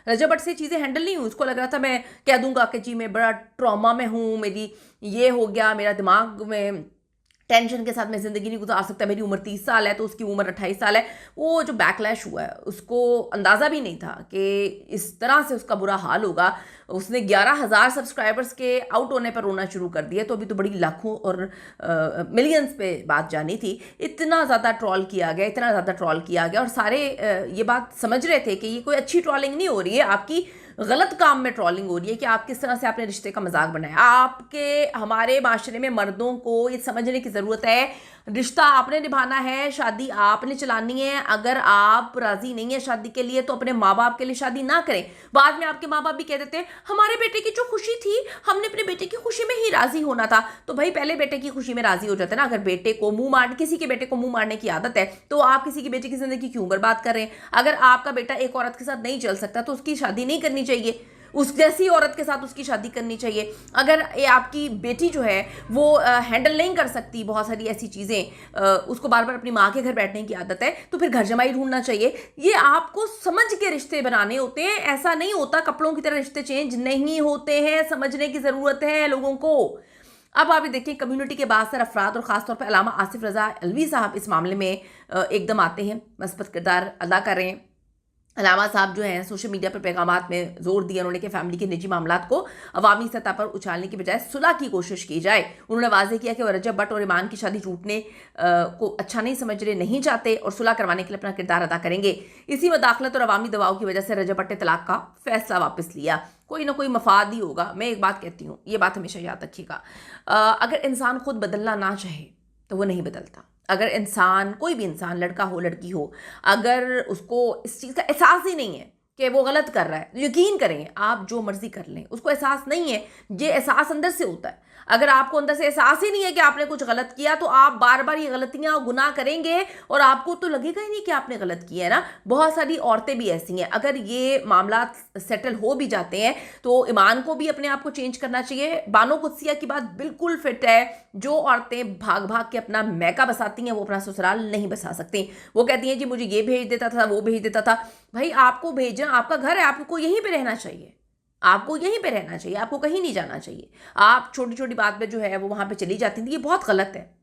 रजब भट्ट से चीज़ें हैंडल नहीं हुई। उसको लग रहा था मैं कह दूंगा कि जी मैं बड़ा ट्रॉमा में हूँ, मेरी ये हो गया, मेरा दिमाग में टेंशन के साथ मैं ज़िंदगी नहीं गुजार सकता, मेरी उम्र 30 साल है तो उसकी उम्र 28 साल है। वो जो बैकलैश हुआ है उसको अंदाज़ा भी नहीं था कि इस तरह से उसका बुरा हाल होगा। उसने 11,000 सब्सक्राइबर्स के आउट होने पर रोना शुरू कर दिया, तो अभी तो बड़ी लाखों और मिलियंस पे बात जानी थी। इतना ज़्यादा ट्रॉल किया गया, इतना ज़्यादा ट्रॉल किया गया, और सारे ये बात समझ रहे थे कि ये कोई अच्छी ट्रॉलिंग नहीं हो रही है, आपकी गलत काम में ट्रॉलिंग हो रही है कि आप किस तरह से आपने रिश्ते का मजाक बनाया। आपके हमारे माशरे में मर्दों को ये समझने की ज़रूरत है, रिश्ता आपने निभाना है, शादी आपने चलानी है। अगर आप राज़ी नहीं है शादी के लिए तो अपने माँ बाप के लिए शादी ना करें। बाद में आपके माँ बाप भी कह देते हैं हमारे बेटे की जो खुशी थी, हमने अपने बेटे की खुशी में ही राज़ी होना था। तो भाई पहले बेटे की खुशी में राज़ी हो जाते ना। अगर बेटे को मुंह मार किसी के बेटे को मुंह मारने की आदत है तो आप किसी की बेटे की ज़िंदगी क्यों बर्बाद कर रहे हैं? अगर आपका बेटा एक औरत के साथ नहीं चल सकता तो उसकी शादी नहीं करनी चाहिए, उस जैसी औरत के साथ उसकी शादी करनी चाहिए। अगर ये आपकी बेटी जो है वो हैंडल नहीं कर सकती बहुत सारी ऐसी चीज़ें, उसको बार बार अपनी माँ के घर बैठने की आदत है, तो फिर घर जमाई ढूंढना चाहिए। ये आपको समझ के रिश्ते बनाने होते हैं, ऐसा नहीं होता कपड़ों की तरह रिश्ते चेंज नहीं होते हैं। समझने की ज़रूरत है लोगों को। अब आप ये देखिए कम्युनिटी के बासर अफराद और ख़ासतौर पर अल्लामा आसिफ रज़ा अलवी साहब इस मामले में एकदम आते हैं, मस्बत किरदार अदा कर रहे हैं। अलामा साहब जो हैं सोशल मीडिया पर पैगामात में ज़ोर दिया उन्होंने कि फैमिली के निजी मामलात को अवामी सतह पर उछालने की बजाय सुलह की कोशिश की जाए। उन्होंने वाज़ेह किया कि वो रजब भट्ट और ईमान की शादी टूटने को अच्छा नहीं समझ रहे, नहीं चाहते और सुलह करवाने के लिए अपना किरदार अदा करेंगे। इसी मदाखलत और अवामी दबाव की वजह से रजब भट्ट ने तलाक का फैसला वापस लिया। कोई ना कोई मफाद ही होगा। मैं एक बात कहती हूँ, ये बात हमेशा याद रखिएगा, अगर इंसान खुद बदलना ना चाहे तो वो नहीं बदलता। अगर इंसान, कोई भी इंसान, लड़का हो लड़की हो, अगर उसको इस चीज़ का एहसास ही नहीं है कि वो गलत कर रहा है, यकीन करें आप जो मर्जी कर लें, उसको एहसास नहीं है। ये एहसास अंदर से होता है। अगर आपको अंदर से एहसास ही नहीं है कि आपने कुछ गलत किया तो आप बार बार ये गलतियां और गुनाह करेंगे और आपको तो लगेगा ही नहीं कि आपने गलत किया है ना। बहुत सारी औरतें भी ऐसी हैं। अगर ये मामला सेटल हो भी जाते हैं तो ईमान को भी अपने आप को चेंज करना चाहिए। बानो कुद्सिया की बात बिल्कुल फिट है। जो औरतें भाग भाग के अपना मैका बसाती हैं वो अपना ससुराल नहीं बसा सकती। वो कहती हैं जी मुझे ये भेज देता था, वो भेज देता था। भाई आपको भेजना, आपका घर है, आपको यहीं पे रहना चाहिए, आपको यहीं पे रहना चाहिए, आपको कहीं नहीं जाना चाहिए। आप छोटी छोटी बात पे जो है वो वहां पे चली जाती थी, ये बहुत गलत है।